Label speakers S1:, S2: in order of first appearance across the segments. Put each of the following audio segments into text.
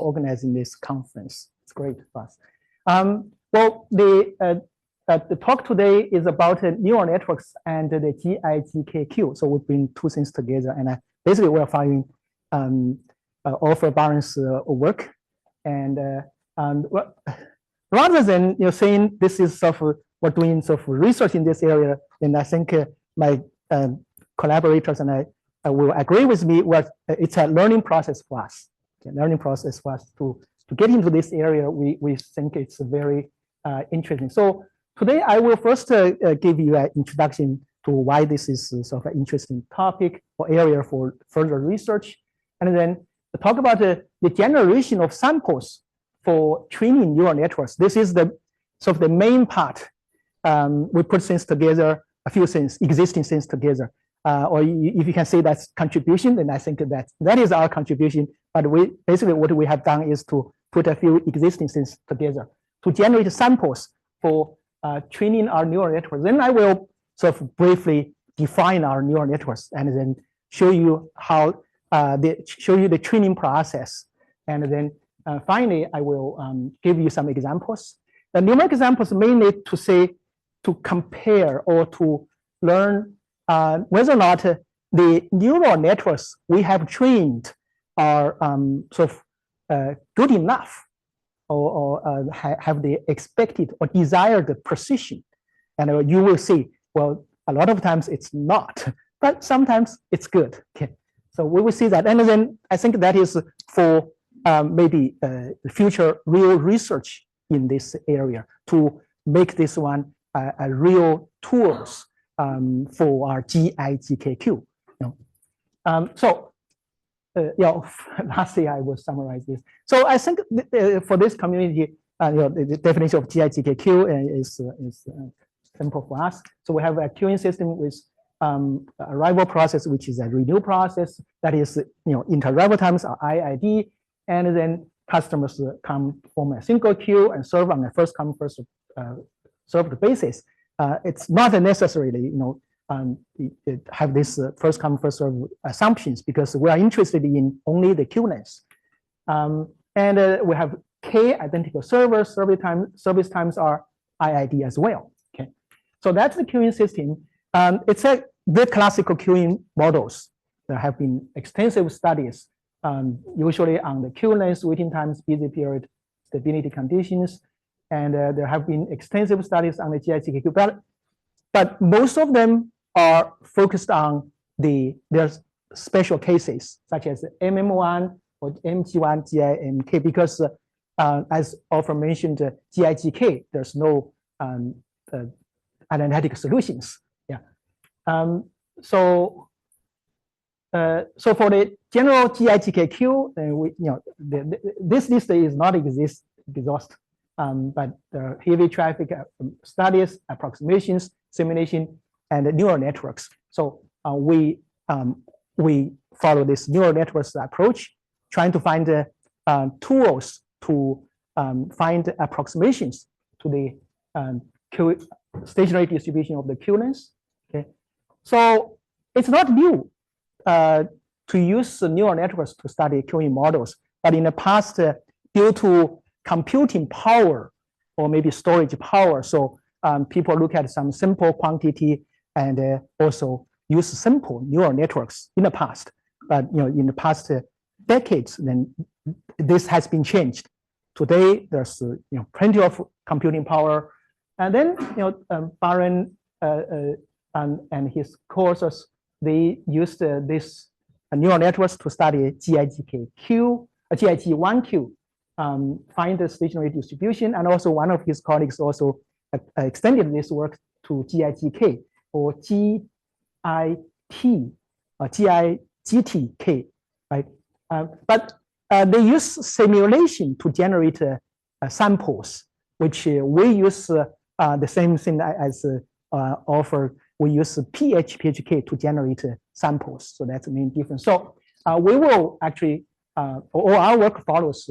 S1: organizing this conference. It's great for us. Well, the talk today is about neural networks and the GIGKQ. So we bring two things together, and basically we're following Arthur Barron's work. And rather than saying this is we're doing research in this area, then I think my collaborators and I will agree with me. It's a learning process for us. Learning process for us to get into this area. We think it's very interesting. So today I will first give you an introduction to why this is sort of an interesting topic or area for further research, and then talk about the generation of samples for training neural networks. This is the sort of the main part. We put things together, a few things, existing things together. Or if you can say that's contribution, then I think that is our contribution. But basically what we have done is to put a few existing things together to generate samples for training our neural networks. Then I will sort of briefly define our neural networks and then show you how the training process. And then finally, I will give you some examples. The numeric examples mainly to compare or to learn whether or not the neural networks we have trained are good enough or have the expected or desired precision. And you will see, well, a lot of times it's not, but sometimes it's good. Okay. So we will see that. And then I think that is for maybe future real research in this area to make this one a real tools for our GIGKQ. Lastly, I will summarize this. So I think for this community, the definition of GIGKQ is simple for us. So we have a queuing system with arrival process, which is a renew process. That is, inter-arrival times are IID, and then customers come from a single queue and serve on a first come first served basis. It's not necessarily have this first come first serve assumptions, because we are interested in only the queue length. And we have K identical servers. Service times are IID as well. Okay, so that's the queuing system. It's the classical queuing models. There have been extensive studies, usually on the queue length, waiting times, busy period, stability conditions. And there have been extensive studies on the GIGKQ, but most of them are focused on their special cases, such as MM1 or MG1, GIMK, because as often mentioned, GIGK, there's no analytic solutions. Yeah. So for the general GIGKQ, this list is not exhaustive. But the heavy traffic studies, approximations, simulation, and neural networks. So we follow this neural networks approach, trying to find tools to find approximations to the stationary distribution of the queue length. Okay, so it's not new to use neural networks to study queuing models, but in the past, due to computing power or maybe storage power, so people look at some simple quantity and also use simple neural networks in the past. But in the past decades, then this has been changed. Today, there's plenty of computing power, and then Barron and his co-authors, they used this neural networks to study GIGKQ, GIG1Q. Find the stationary distribution, and also one of his colleagues also extended this work to GIGK or GIT or GIGTK, right? But they use simulation to generate samples, which we use the same thing as offer. We use PHK to generate samples, so that's the main difference. So we will actually, all our work follows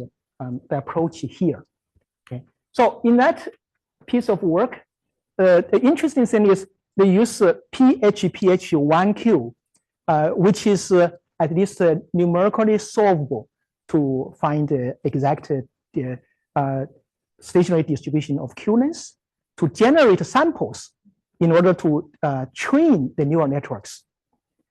S1: the approach here. Okay, so in that piece of work, the interesting thing is they use PHPH1Q, which is at least numerically solvable to find the exact stationary distribution of Q-lengths, to generate samples in order to train the neural networks.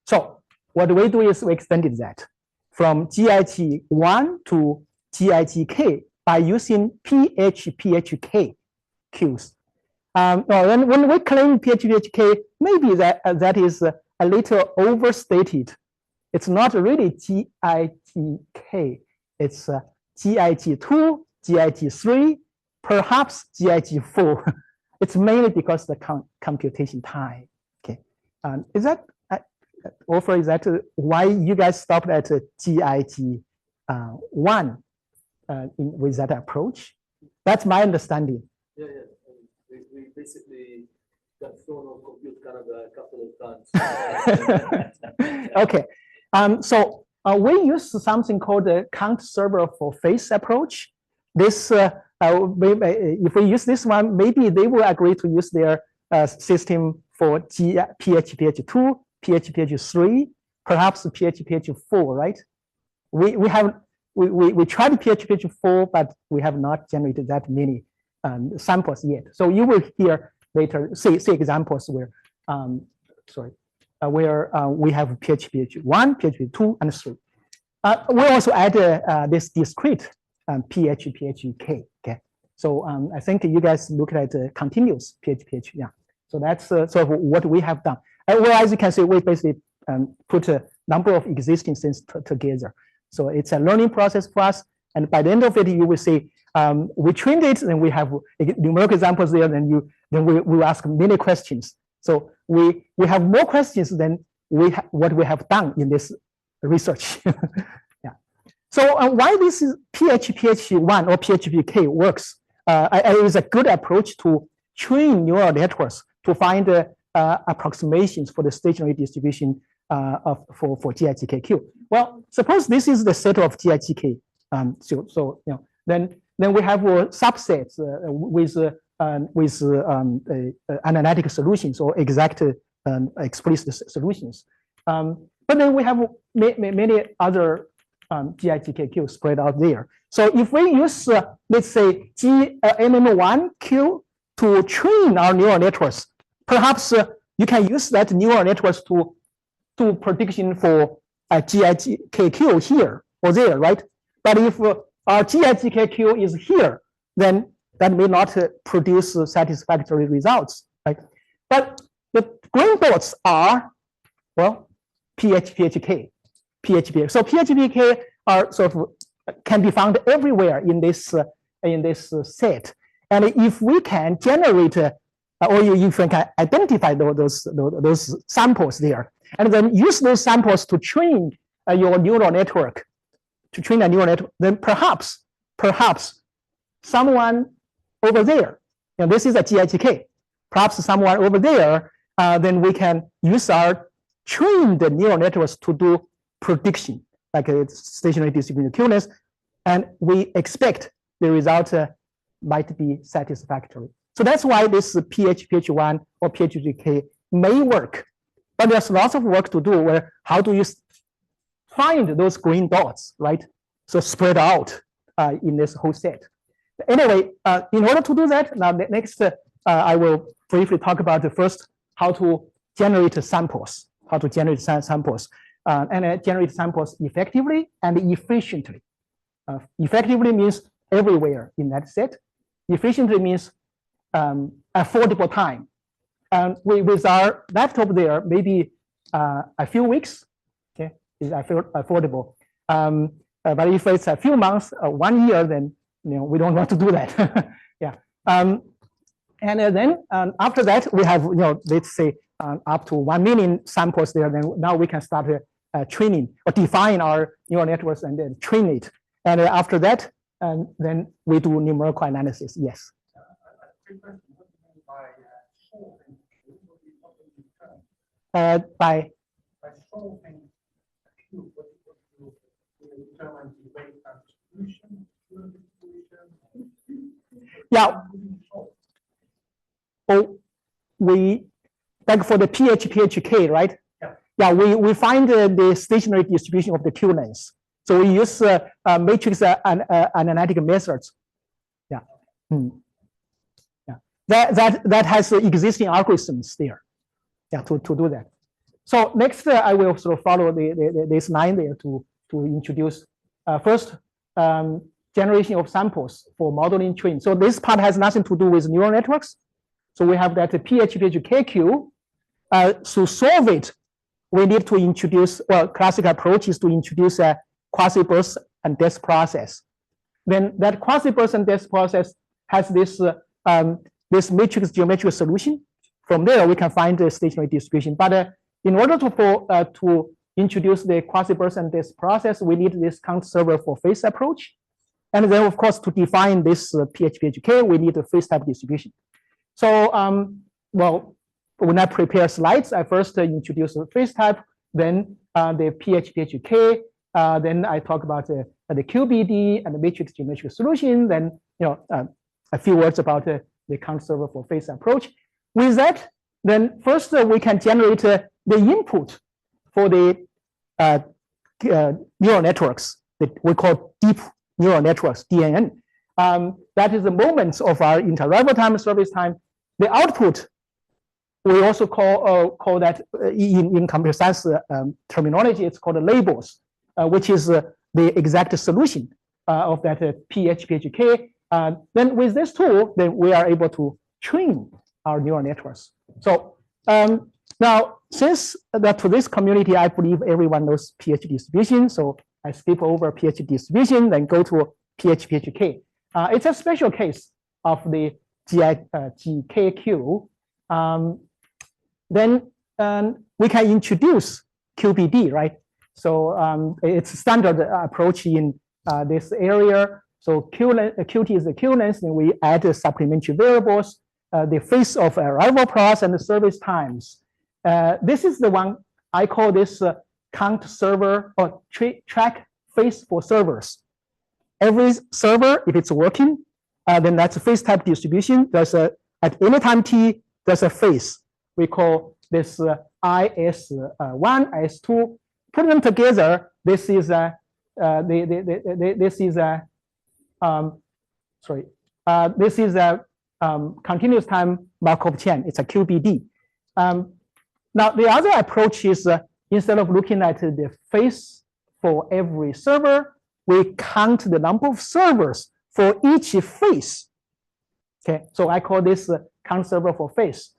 S1: So what we do is we extended that from GIT1 to GITK by using PHK Qs. When we claim PHK, maybe that is a little overstated. It's not really GITK. It's GIT2, GIT3, perhaps GIT4. It's mainly because of the computation time. Okay, is that or is that why you guys stopped at GIT1 with that approach? That's my understanding.
S2: Yeah. We basically got thrown on compute kind of a couple of times.
S1: Okay, so we use something called the count server for phase approach. This, if we use this one, maybe they will agree to use their system for PHPH2, PHPH3, perhaps PHPH4, right? We tried PHPH4, but we have not generated that many samples yet. So you will hear later, see examples where, where we have PHPH1, PHPH2, and 3. We also add this discrete PHPHK. Okay, so I think you guys look at continuous PHPH. Yeah, so that's sort of what we have done. Well, as you can see, we basically put a number of existing things together. So it's a learning process for us, and by the end of it, you will see we trained it, and we have numerical examples there. Then we will ask many questions. So we have more questions than what we have done in this research. Yeah. So why this is PHPH1 or PHPK works? It is a good approach to train neural networks to find approximations for the stationary distribution for GITKQ. Well, suppose this is the set of GITK. So you know, then we have subsets with analytic solutions or exact explicit solutions. But then we have many other GITKQ spread out there. So if we use, let's say, MM1Q to train our neural networks, perhaps you can use that neural networks to do prediction for GITKQ here or there, right? But if our GITKQ is here, then that may not produce satisfactory results, right? But the green dots are, well, PHPK. So PHPK are sort of can be found everywhere in this set. And if we can generate, or if we can identify those samples there, and then use those samples to train your neural network, then perhaps someone over there, and this is a GITK, perhaps someone over there, then we can use our trained neural networks to do prediction, like a stationary distribution Q-length, and we expect the result might be satisfactory. So that's why this PHPH1 or PHPK may work, but there's lots of work to do where how do you find those green dots, right? So spread out in this whole set. Anyway, in order to do that, now next I will briefly talk about the first how to generate samples, and generate samples effectively and efficiently. Effectively means everywhere in that set. Efficiently means affordable time. And with our laptop there, maybe a few weeks, okay, is affordable. But if it's a few months, 1 year, then we don't want to do that. Yeah. And then after that, we have let's say up to 1 million samples there. Then now we can start training or define our neural networks and then train it. And after that, then we do numerical analysis. Yes. By solving Q, what you determine the weight distribution. Yeah. Oh, we like for the PHPHK, right? Yeah. Yeah. We find the stationary distribution of the Q-lengths. So we use matrix analytic methods. Yeah. Yeah. That has existing algorithms there. Yeah, to do that. So next, I will sort of follow this line there to introduce first generation of samples for modeling train. So this part has nothing to do with neural networks. So we have that PHPHKQ. To solve it, we need to introduce, well, classical approach is to introduce a quasi-burst and depth process. Then that quasi-burst and depth process has this this matrix geometric solution. From there, we can find the stationary distribution. But in order to introduce the quasi-burst and depth process, we need this count server for phase approach. And then, of course, to define this PHPHK, we need a phase type distribution. So, well, when I prepare slides, I first introduce the phase type, then the PHPHK, then I talk about the QBD and the matrix geometric solution, then a few words about the count server for phase approach. With that, then first we can generate the input for the neural networks that we call deep neural networks, DNN. That is the moments of our interarrival time and service time. The output, we also call that in computer science terminology, it's called labels, which is the exact solution of that PHPHK. Then with this tool, then we are able to train our neural networks. So now, since to this community, I believe everyone knows PH distribution. So I skip over PH distribution, then go to PHPHK. It's a special case of the GKQ. Then we can introduce QBD, right? So it's a standard approach in this area. So QT is the Q length, then we add supplementary variables, the phase of arrival process and the service times. This is the one I call this count server or track phase for servers. Every server, if it's working, then that's a phase type distribution. There's at any time t, there's a phase. We call this IS1, IS2. Put them together. This is a this is a continuous time Markov chain. It's a QBD. Now the other approach is instead of looking at the phase for every server, we count the number of servers for each phase. Okay, so I call this count server for phase.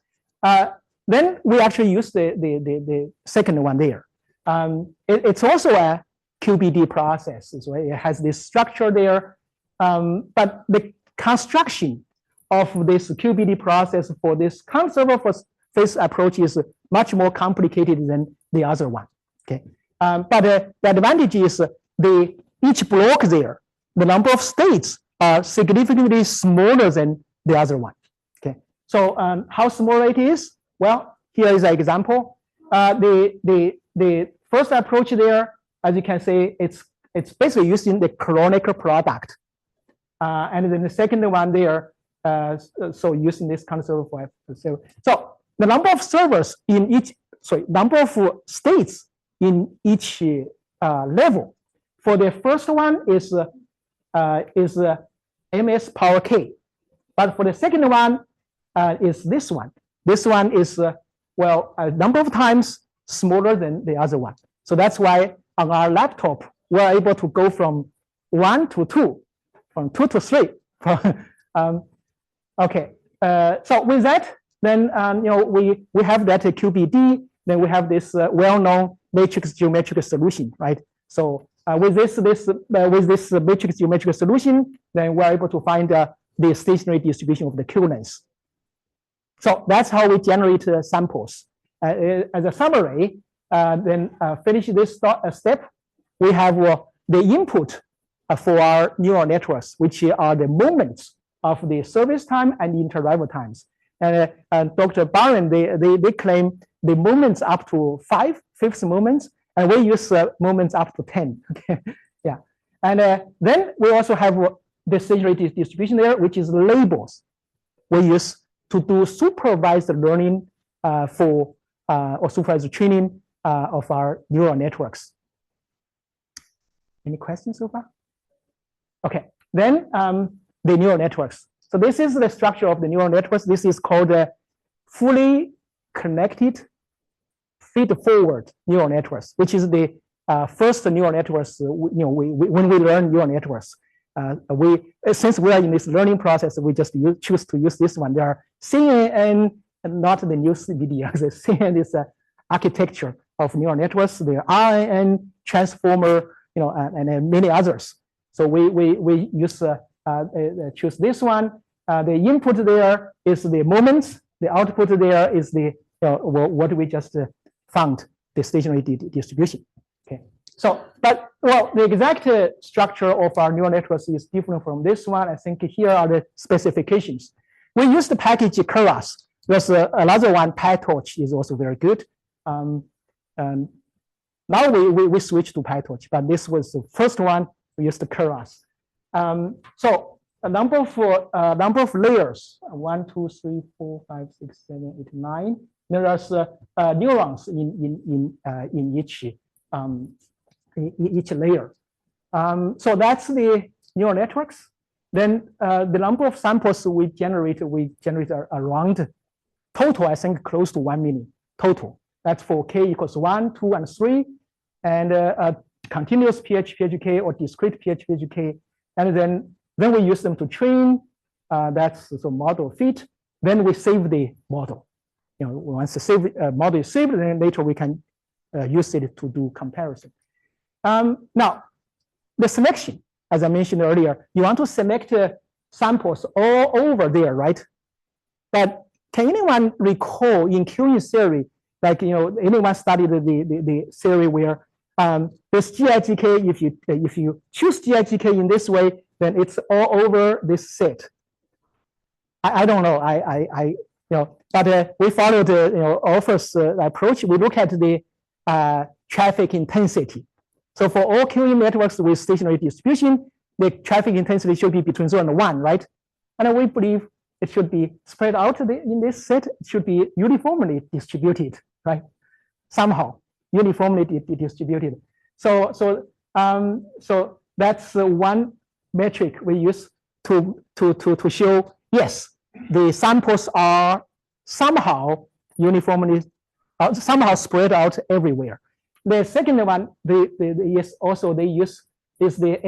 S1: Then we actually use the second one there. It's also a QBD process, right? It has this structure there, but the construction of this QBD process for this count server for phase approach is much more complicated than the other one. Okay, but the advantage is each block there, the number of states are significantly smaller than the other one. Okay, so how small it is? Well, here is an example. The first approach there, as you can see, it's basically using the canonical product, and then the second one there, so using this kind of server for so the number of servers in each, number of states in each level. For the first one is ms power k, but for the second one is this one. This one is well, a number of times smaller than the other one. So that's why on our laptop we're able to go from 1 to 2, from 2 to 3. Okay, so with that, then we have that QBD. Then we have this well-known matrix geometric solution, right? So with this matrix geometric solution, then we're able to find the stationary distribution of the Q length. So that's how we generate samples. As a summary, then finish this step, we have the input for our neural networks, which are the moments of the service time and interarrival times. And Dr. Barron, they claim the moments up to 5 fifth moments, and we use moments up to 10. Okay, yeah. And then we also have the stationary distribution there, which is labels we use to do supervised learning or supervised training of our neural networks. Any questions so far? Okay, then the neural networks. So this is the structure of the neural networks. This is called fully connected feed-forward neural networks, which is the first neural networks. When we learn neural networks, since we are in this learning process, we just choose to use this one. There are CNN and not the news videos. The CNN is architecture of neural networks. The RNN transformer, and many others. So we use choose this one. The input there is the moments. The output there is the what we just found, the stationary distribution. Okay. So, but the exact structure of our neural networks is different from this one. I think here are the specifications. We use the package Keras. There's another one, PyTorch, is also very good. Now we switch to PyTorch, but this was the first one. We used the Keras. So a number of layers: 1, 2, 3, 4, 5, 6, 7, 8, 9. There are neurons in each layer. So that's the neural networks. Then the number of samples we generate around total, I think, close to 1 million total. That's for k equals 1, 2, and 3, and continuous PHK or discrete PHK. And then we use them to train. That's the model fit. Then we save the model. Once the model is saved, then later we can use it to do comparison. Now, the selection, as I mentioned earlier, you want to select samples all over there, right? But can anyone recall in Qi-Ming theory, like anyone studied the theory where this GIGK, if you choose GIGK in this way, then it's all over this set. I don't know. But we followed Alpha's approach. We look at the traffic intensity. So for all Qi-Ming networks with stationary distribution, the traffic intensity should be between 0 and 1, right? And we believe it should be spread out in this set. It should be uniformly distributed, right? Somehow uniformly distributed. So that's one metric we use to show, yes, the samples are somehow uniformly, somehow spread out everywhere. The second one, they use is the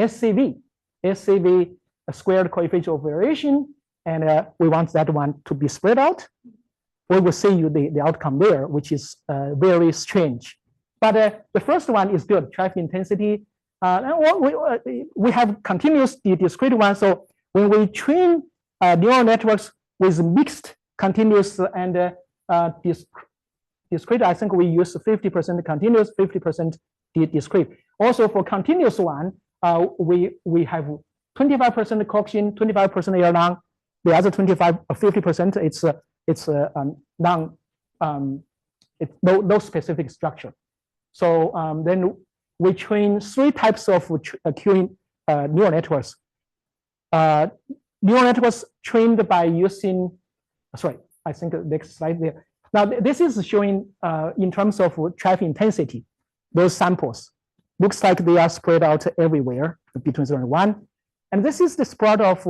S1: SCV, squared coefficient of variation, and we want that one to be spread out. We will see you the outcome there, which is very strange. But the first one is good, traffic intensity. We have continuous discrete one. So when we train neural networks with mixed continuous and discrete, I think we use 50% continuous, 50% discrete. Also for continuous one, we have 25% cohesion, 25% error. The other 50%, it's no specific structure. So then we train 3 types of Qi-Ming neural networks. Neural networks trained by using, sorry, I think the next slide there. Now this is showing in terms of traffic intensity, those samples. Looks like they are spread out everywhere between 0 and 1. And this is the spread of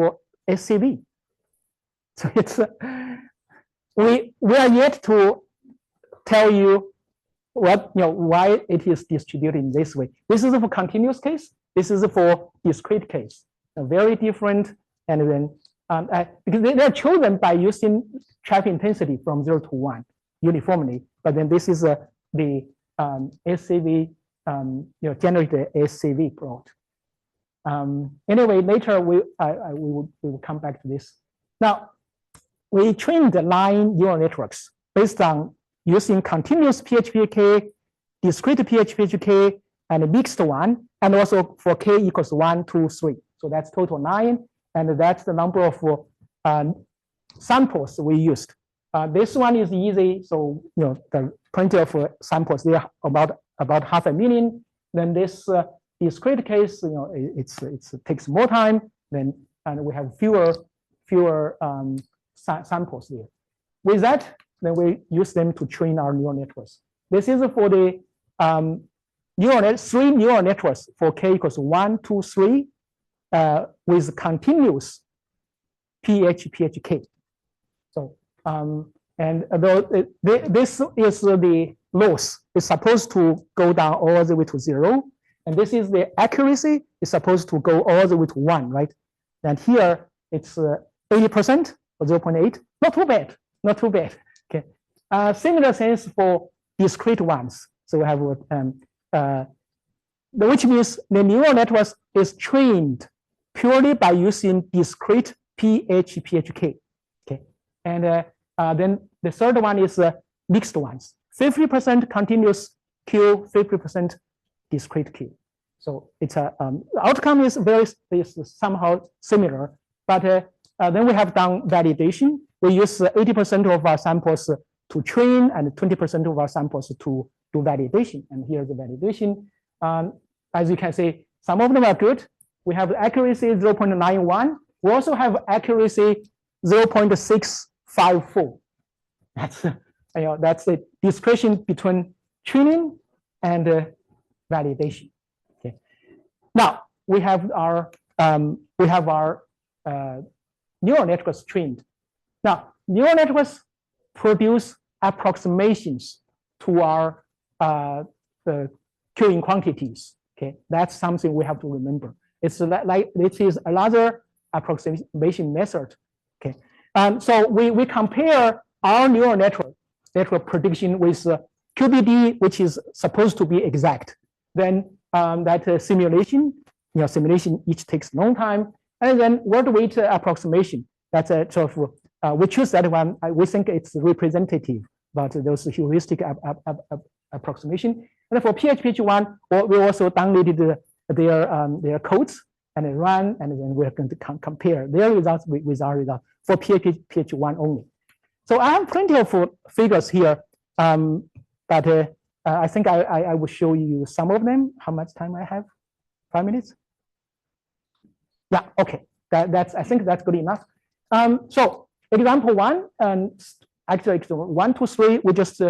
S1: SCV. So it's we are yet to tell you why it is distributed in this way. This is for continuous case. This is for discrete case. Very different, and then because they are chosen by using traffic intensity from 0 to 1 uniformly. But then this is the SCV, generate the SCV plot. Anyway, later we will come back to this. Now, we trained 9 neural networks based on using continuous PHK, discrete PHK, and a mixed one, and also for k equals 1, 2, 3. So that's total 9, and that's the number of samples we used. This one is easy, so the plenty of samples. They are about 500,000. Then this discrete case, it takes more time. Then and we have fewer samples there. With that, then we use them to train our neural networks. This is for the three neural networks for k equals 1, 2, 3 with continuous PHK. So and this is the loss. It's supposed to go down all the way to 0, and this is the accuracy. It's supposed to go all the way to 1, right? And here it's 80% or 0.8. Not too bad. Not too bad. Okay. Similar things for discrete ones. So we have which means the neural network is trained purely by using discrete PHK. Okay. And then the third one is mixed ones. 50% continuous Q, 50% discrete Q. So it's a outcome is somehow similar, but then we have done validation. We use 80% of our samples to train and 20% of our samples to do validation. And here's the validation. As you can see, some of them are good. We have accuracy 0.91. We also have accuracy 0.654. That's the discretion between training and validation. Okay. Now we have our neural networks trained. Now neural networks produce approximations to our the queuing quantities. Okay, that's something we have to remember. It's like it is another approximation method. Okay, so we compare our neural network prediction with QBD, which is supposed to be exact. Then that simulation each takes long time, and then word weight approximation. That's a sort of we choose that one. We think it's representative about those heuristic approximation. And for PHP1, we also downloaded their codes and run, and then we're going to compare their results with our results for PHP1 only. So I have plenty of figures here, but I think I will show you some of them. How much time I have? 5 minutes? Yeah, okay. I think that's good enough. So example 1, actually 1, 2, 3, we just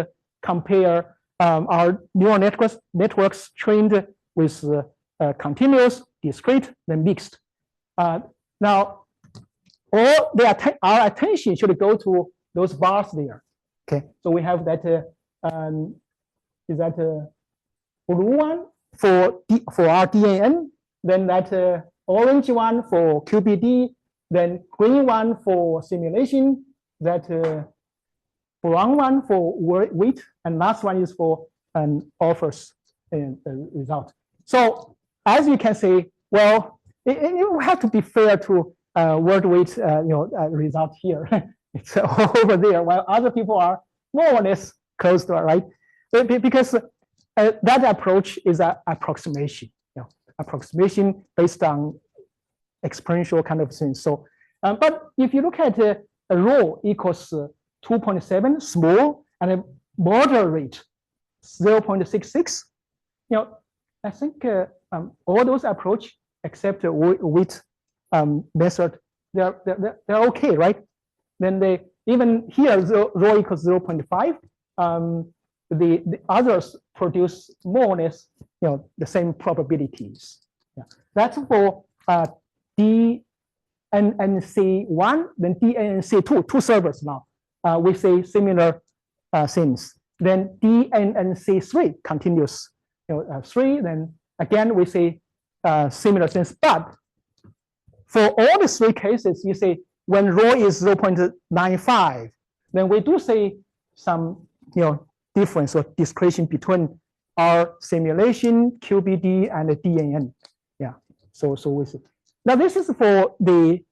S1: compare our neural networks trained with continuous, discrete, then mixed. Now, our attention should go to those bars there. Okay, so we have that is that blue one for our DNN, then that orange one for QBD, then green one for simulation, that brown one for weight, and last one is for offers result. So as you can see, well, it have to be fair to word weight result here. It's over there, while other people are more or less close to it, right? Because that approach is an approximation, approximation based on experiential kind of things. So, but if you look at a rho equals 2.7, small, and a moderate 0.66, I think all those approach except weight method, they're okay, right? Then even here rho equals 0.5. The others produce more or less the same probabilities. Yeah. That's for DNNC1, then DNNC2, two servers now. We say similar things. Then DNNC3 continuous 3. Then again we say similar things. But for all the 3 cases, you say when rho is 0.95, then we do say some difference or discretion between our simulation, QBD, and the DNN. Yeah. So we see. Now this is for the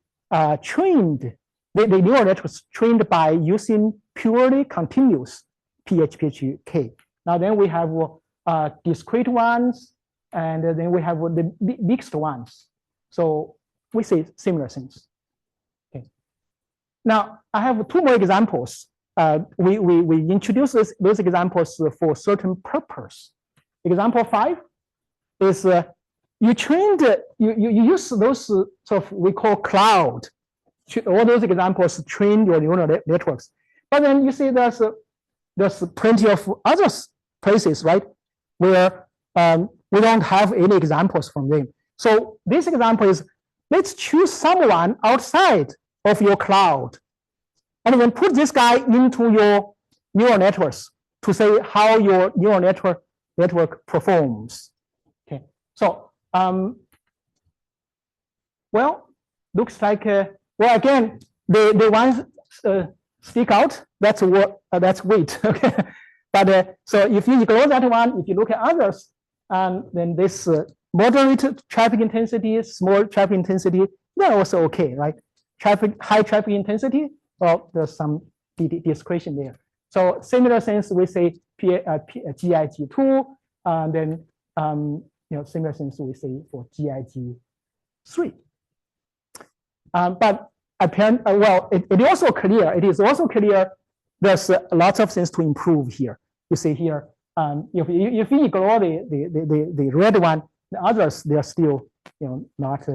S1: trained, the neural networks trained by using purely continuous PHK. Now then we have discrete ones, and then we have the mixed ones. So we say similar things. Okay. Now I have 2 more examples. We introduce those examples for certain purpose. Example 5 is you trained, you use those sort of we call cloud. All those examples train your neural networks. But then you see there's plenty of other places, right, where we don't have any examples from them. So this example is, let's choose someone outside of your cloud, and then put this guy into your neural networks to say how your neural network performs. Okay, so well, looks like well, again, the ones stick out. That's weight. Okay, but so if you ignore that one, if you look at others, then this moderate traffic intensity, small traffic intensity, they're also okay, right? High traffic intensity, well, there's some discretion there. So similar sense, we say GIG2, then similar sense we say for GIG3. But apparently, well, it is also clear. It is also clear there's lots of things to improve here. You see here, if you ignore the red one, the others, they're still not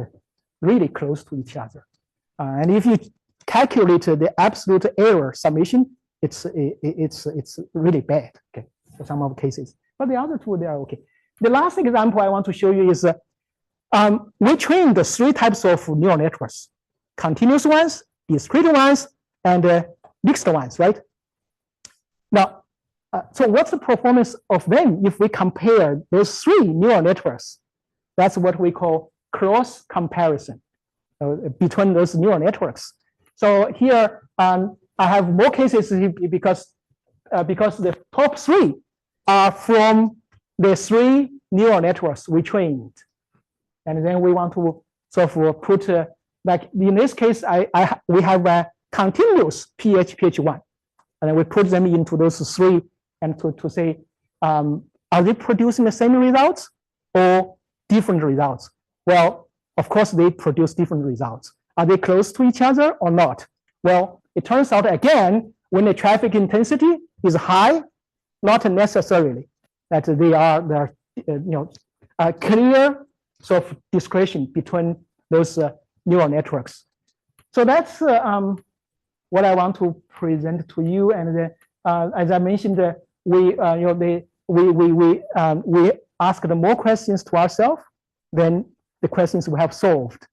S1: really close to each other. And if you calculate the absolute error summation, it's really bad. Okay, for some of the cases. But the other two, they are okay. The last example I want to show you is we trained the 3 types of neural networks: continuous ones, discrete ones, and mixed ones, right? Now, so what's the performance of them if we compare those 3 neural networks? That's what we call cross comparison between those neural networks. So here, I have more cases because the top 3 are from the 3 neural networks we trained. And then we want to sort of put, like in this case, we have a continuous PH1. And then we put them into those 3 and to say, are they producing the same results or different results? Well, of course, they produce different results. Are they close to each other or not? Well, it turns out again, when the traffic intensity is high, not necessarily that there are clear sort of discretion between those neural networks. So that's what I want to present to you. And as I mentioned, we asked more questions to ourselves than the questions we have solved,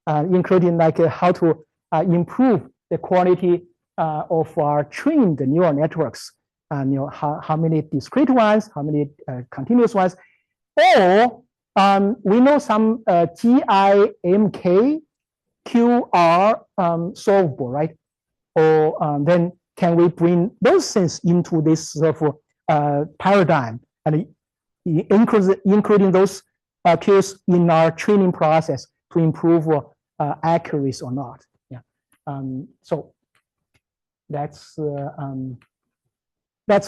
S1: including like how to improve the quality of our trained neural networks, and how many discrete ones, how many continuous ones, or we know some GIMK QR solvable, right? Or then can we bring those things into this sort of paradigm and including those cues in our training process to improve accuracy or not? Yeah. So that's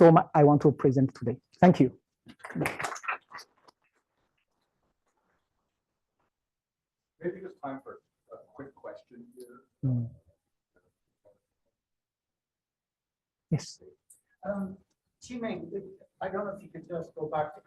S1: all I want to present today. Thank you.
S3: Maybe just time for a quick question here.
S1: Yes.
S4: Qi-Ming, I don't know if you could just go back to